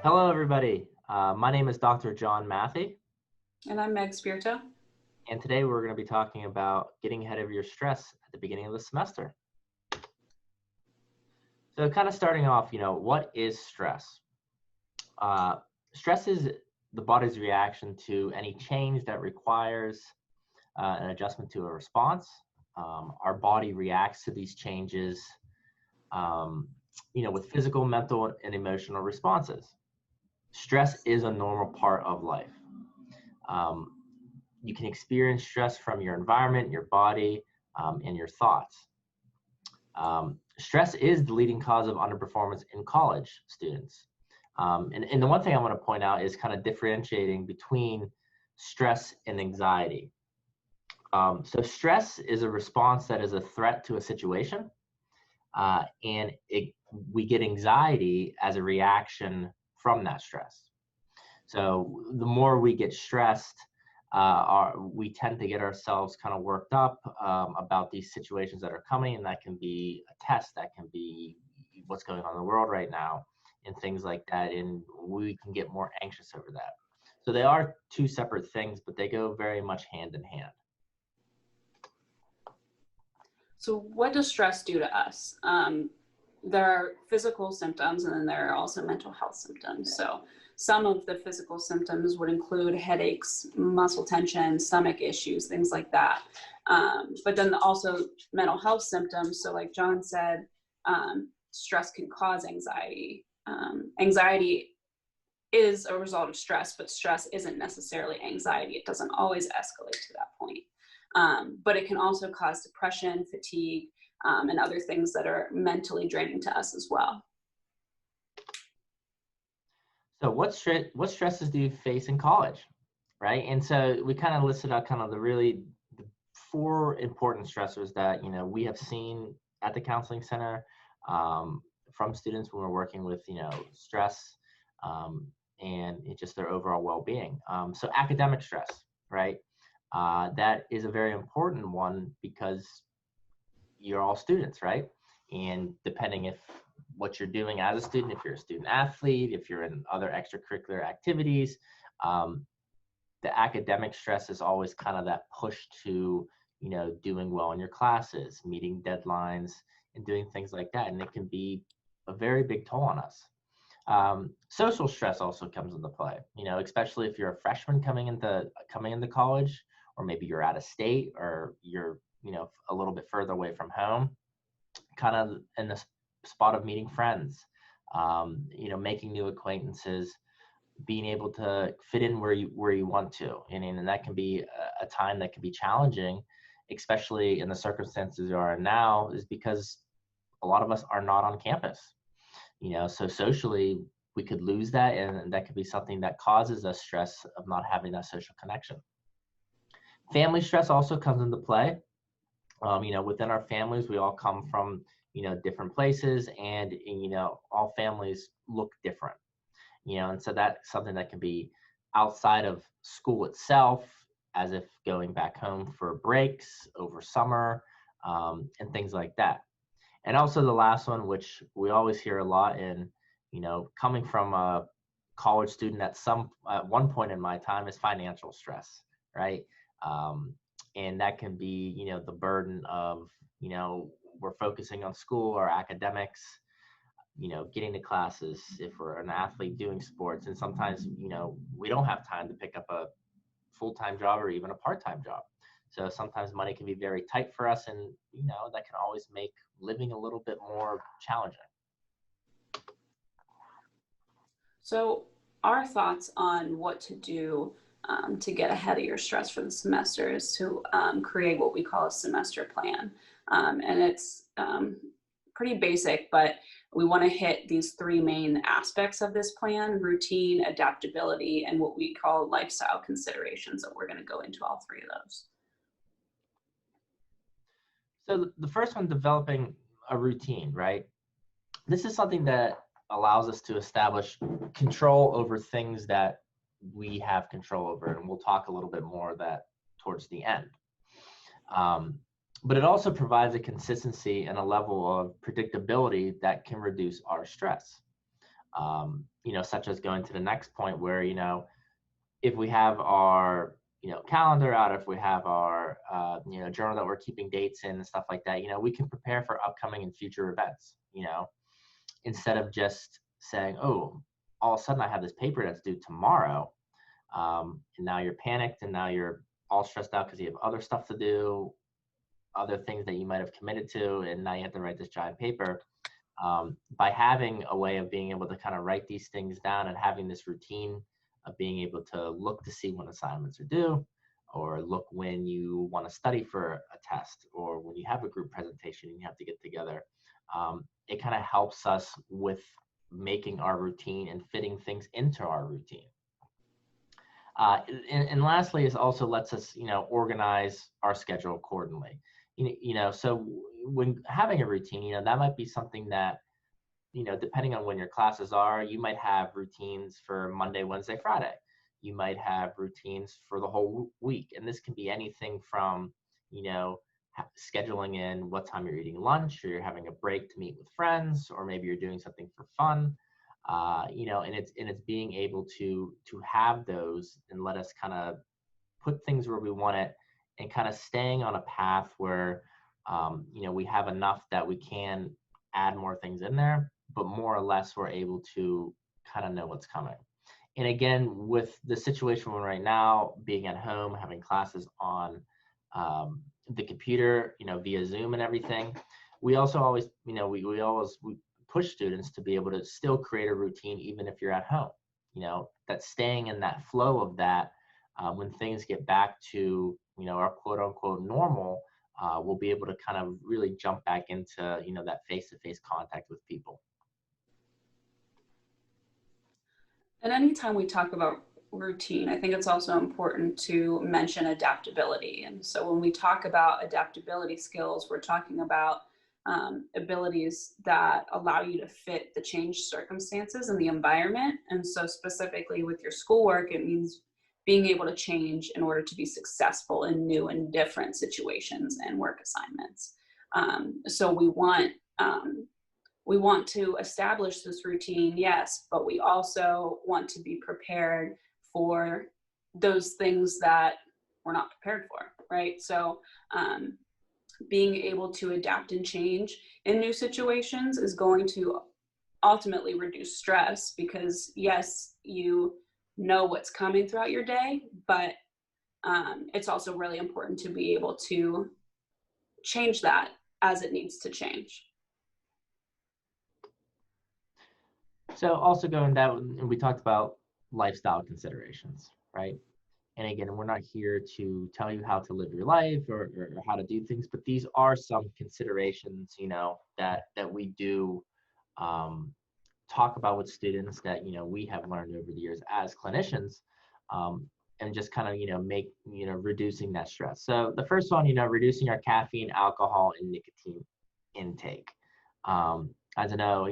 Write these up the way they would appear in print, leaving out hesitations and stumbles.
Hello, everybody. My name is Dr. John Matthey, And I'm Meg Spirito. and today we're going to be talking about getting ahead of your stress at the beginning of the semester. So, kind of starting off, what is stress? Uh, Stress is the body's reaction to any change that requires an adjustment to a response. Our body reacts to these changes, um, with physical, mental, and emotional responses. Stress is a normal part of life. Um, you can experience stress from your environment, your body, and your thoughts. Stress is the leading cause of underperformance in college students. And the one thing I want to point out is kind of differentiating between stress and anxiety. So stress is a response that is a threat to a situation, and we get anxiety as a reaction from that stress. So the more we get stressed, we tend to get ourselves kind of worked up about these situations that are coming, and that can be a test, that can be what's going on in the world right now, and things like that, and we can get more anxious over that. So they are two separate things, but they go very much hand in hand. So, what does stress do to us? There are physical symptoms, and then there are also mental health symptoms. So, some of the physical symptoms would include headaches, muscle tension, stomach issues, things like that. But then also mental health symptoms. So, like John said, stress can cause anxiety. Anxiety is a result of stress, but stress isn't necessarily anxiety. It doesn't always escalate to that point. But it can also cause depression, fatigue, and other things that are mentally draining to us as well. So what stresses do you face in college, right? And so we kind of listed out kind of the four important stressors that we have seen at the counseling center, from students when we're working with stress, um, and just their overall well-being. So academic stress, right? That is a very important one because you're all students, right? And depending if what you're doing as a student, if you're a student athlete, if you're in other extracurricular activities, um, the academic stress is always kind of that push to, doing well in your classes, meeting deadlines, and doing things like that. And it can be a very big toll on us. Social stress also comes into play, especially if you're a freshman coming into college, or maybe you're out of state, or you're, a little bit further away from home, kind of in the spot of meeting friends, making new acquaintances, being able to fit in where you want to, and that can be a time that can be challenging, especially in the circumstances we are in now, is because a lot of us are not on campus. So socially we could lose that, and that could be something that causes us stress of not having that social connection. Family stress also comes into play. Within our families, we all come from, different places, and all families look different, and so that's something that can be outside of school itself, as if going back home for breaks over summer, and things like that. And also the last one, which we always hear a lot in, coming from a college student at one point in my time, is financial stress, right? Um, and that can be, the burden of, we're focusing on school or academics, getting to classes if we're an athlete doing sports. And sometimes, we don't have time to pick up a full-time job or even a part-time job. So sometimes money can be very tight for us, and that can always make living a little bit more challenging. So, our thoughts on what to do to get ahead of your stress for the semester is to create what we call a semester plan. And it's pretty basic, but we want to hit these three main aspects of this plan: routine, adaptability, and what we call lifestyle considerations. That we're going to go into all three of those. So the first one, developing a routine, right? This is something that allows us to establish control over things that we have control over, and we'll talk a little bit more of that towards the end. Um, but it also provides a consistency and a level of predictability that can reduce our stress. Such as going to the next point where, if we have our, calendar out, if we have our, journal that we're keeping dates in and stuff like that, we can prepare for upcoming and future events, instead of just saying, oh, all of a sudden I have this paper that's due tomorrow. And now you're panicked and now you're all stressed out because you have other stuff to do, other things that you might have committed to, and now you have to write this giant paper. By having a way of being able to kind of write these things down and having this routine of being able to look to see when assignments are due, or look when you want to study for a test, or when you have a group presentation and you have to get together, it kind of helps us with making our routine and fitting things into our routine. And lastly, it also lets us, organize our schedule accordingly. So when having a routine, that might be something that, depending on when your classes are, you might have routines for Monday, Wednesday, Friday. You might have routines for the whole week. And this can be anything from, scheduling in what time you're eating lunch, or you're having a break to meet with friends, or maybe you're doing something for fun. And it's being able to have those and let us kind of put things where we want it, and kind of staying on a path where, we have enough that we can add more things in there, but more or less we're able to kind of know what's coming. And again, with the situation we're in right now, being at home, having classes on the computer, via Zoom and everything, we also always, we push students to be able to still create a routine even if you're at home. That staying in that flow of that, when things get back to, our quote unquote normal, we'll be able to kind of really jump back into, that face-to-face contact with people. And anytime we talk about routine, I think it's also important to mention adaptability. And so when we talk about adaptability skills, we're talking about abilities that allow you to fit the changed circumstances and the environment. And so specifically with your schoolwork, it means being able to change in order to be successful in new and different situations and work assignments. So we want to establish this routine, yes, but we also want to be prepared for those things that we're not prepared for, right? So being able to adapt and change in new situations is going to ultimately reduce stress, because yes, you know what's coming throughout your day, but it's also really important to be able to change that as it needs to change. So also going down, we talked about lifestyle considerations, right? And again, we're not here to tell you how to live your life or how to do things, but these are some considerations, that we do talk about with students that, we have learned over the years as clinicians, and just kind of, make, reducing that stress. So the first one, reducing our caffeine, alcohol, and nicotine intake. As I know,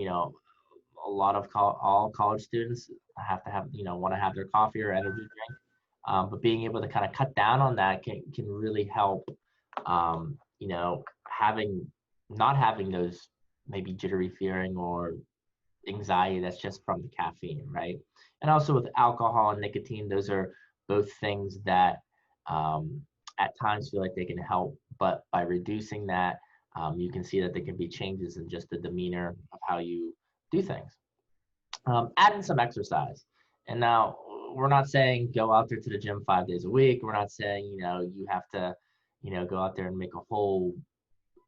a lot of all college students have to have, want to have their coffee or energy drink. But being able to kind of cut down on that can really help, not having those maybe jittery feeling or anxiety that's just from the caffeine, right? And also with alcohol and nicotine, those are both things that at times feel like they can help, but by reducing that, you can see that there can be changes in just the demeanor of how you do things. Add in some exercise. And now we're not saying go out there to the gym 5 days a week. We're not saying, you have to, go out there and make a whole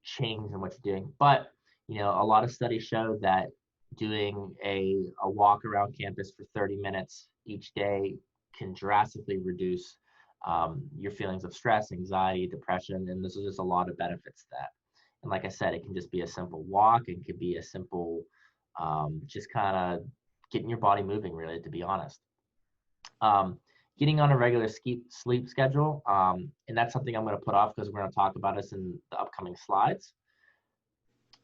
change in what you're doing. But, a lot of studies show that doing a walk around campus for 30 minutes each day can drastically reduce your feelings of stress, anxiety, depression, and there's just a lot of benefits to that. And like I said, it can just be a simple walk. It could be a simple, just kind of getting your body moving, really, to be honest. Getting on a regular sleep schedule, and that's something I'm going to put off because we're going to talk about this in the upcoming slides.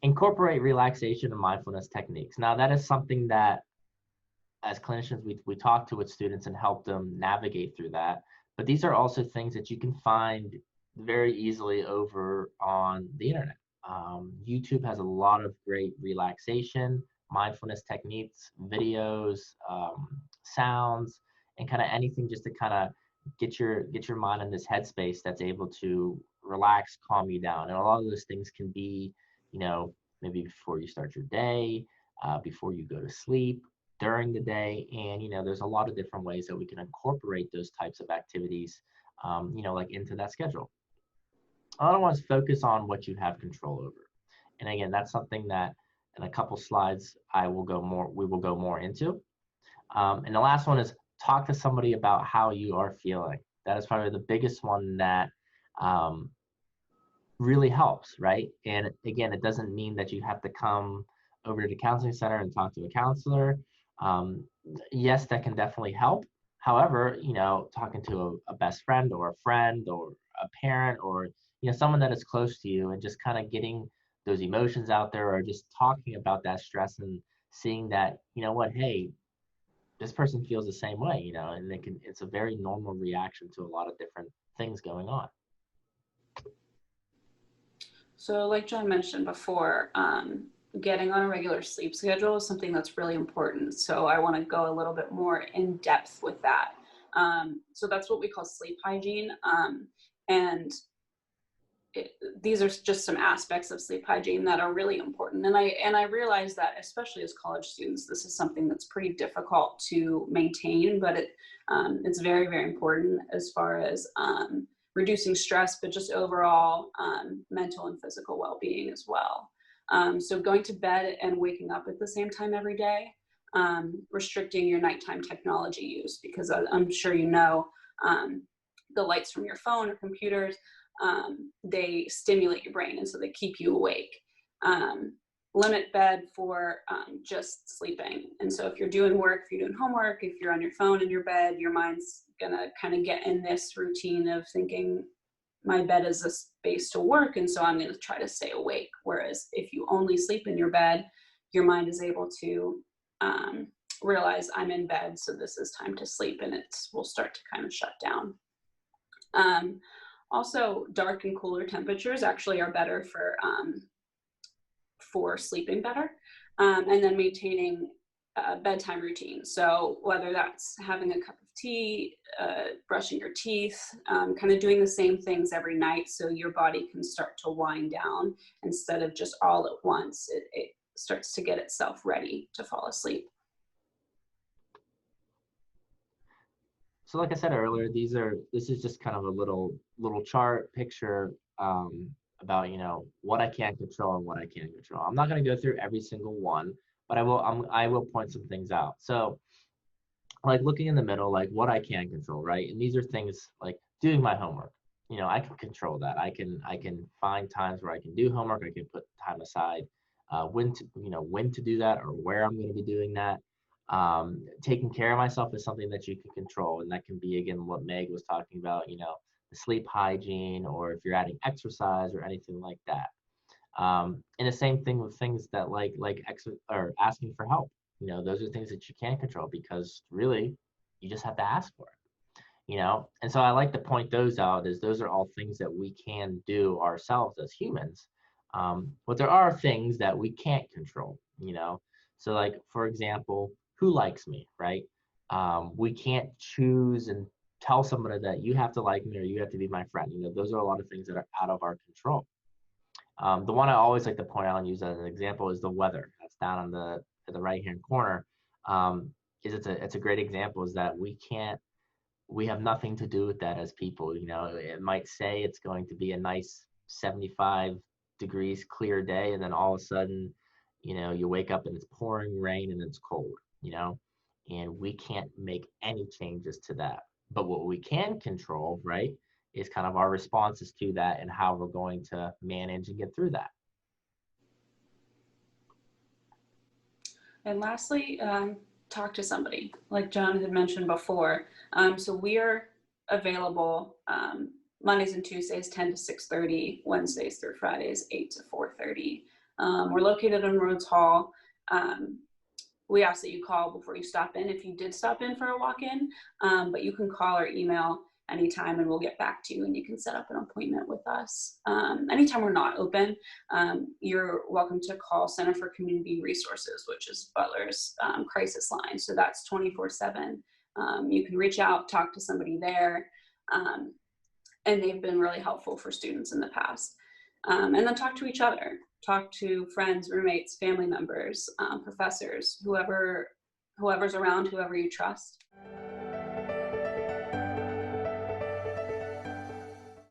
Incorporate relaxation and mindfulness techniques. Now, that is something that as clinicians, we talk to with students and help them navigate through that. But these are also things that you can find very easily over on the internet. YouTube has a lot of great relaxation mindfulness techniques, videos, sounds, and kind of anything just to kind of get your mind in this headspace that's able to relax, calm you down. And a lot of those things can be, maybe before you start your day, before you go to sleep, during the day. And, there's a lot of different ways that we can incorporate those types of activities, like into that schedule. Other ones focus on what you have control over. And again, that's something that in a couple slides we will go more into. And the last one is talk to somebody about how you are feeling. That is probably the biggest one that really helps, right? And again, it doesn't mean that you have to come over to the counseling center and talk to a counselor. Yes, that can definitely help. However, talking to a best friend or a parent or, someone that is close to you and just kind of getting those emotions out there or just talking about that stress and seeing that, hey, this person feels the same way, and it's a very normal reaction to a lot of different things going on. So like John mentioned before, getting on a regular sleep schedule is something that's really important. So I want to go a little bit more in depth with that. So that's what we call sleep hygiene. And these are just some aspects of sleep hygiene that are really important. And I realize that, especially as college students, this is something that's pretty difficult to maintain, but it's very, very important as far as reducing stress, but just overall mental and physical well-being as well. So going to bed and waking up at the same time every day, restricting your nighttime technology use, because I'm sure the lights from your phone or computers, they stimulate your brain, and so they keep you awake. Limit bed for just sleeping. And so if you're doing work, if you're doing homework, if you're on your phone in your bed, your mind's gonna kind of get in this routine of thinking, my bed is a space to work, and so I'm gonna try to stay awake. Whereas if you only sleep in your bed, your mind is able to realize, I'm in bed, so this is time to sleep, and it will start to kind of shut down. Also, dark and cooler temperatures actually are better for sleeping better, and then maintaining a bedtime routine. So whether that's having a cup of tea, brushing your teeth, kind of doing the same things every night so your body can start to wind down instead of just all at once. It starts to get itself ready to fall asleep. So like I said earlier, this is just kind of a little chart picture about, what I can control and what I can't control. I'm not going to go through every single one, but I will point some things out. So like looking in the middle, like what I can control, right? And these are things like doing my homework. I can control that. I can find times where I can do homework. I can put time aside, when to do that or where I'm going to be doing that. Taking care of myself is something that you can control, and that can be, again, what Meg was talking about, the sleep hygiene, or if you're adding exercise or anything like that. And the same thing with things that like or asking for help. Those are things that you can control, because really you just have to ask for it. And so I like to point those out, as those are all things that we can do ourselves as humans. But there are things that we can't control. So like, for example, who likes me, right? We can't choose and tell somebody that you have to like me or you have to be my friend. Those are a lot of things that are out of our control. The one I always like to point out and use as an example is the weather. That's down on the right-hand corner. It's a great example, is that we have nothing to do with that as people. It might say it's going to be a nice 75 degrees clear day, and then all of a sudden, you wake up and it's pouring rain and it's cold, and we can't make any changes to that. But what we can control, right, is kind of our responses to that and how we're going to manage and get through that. And lastly, talk to somebody, like John had mentioned before. So we are available Mondays and Tuesdays, 10 to 6:30, Wednesdays through Fridays, 8 to 4:30. We're located in Rhodes Hall. We ask that you call before you stop in, if you did stop in for a walk-in, but you can call or email anytime, and we'll get back to you, and you can set up an appointment with us. Anytime we're not open, you're welcome to call Center for Community Resources, which is Butler's crisis line. So that's 24/7. You can reach out, talk to somebody there, and they've been really helpful for students in the past. And then talk to each other, talk to friends, roommates, family members, professors, whoever's around, whoever you trust.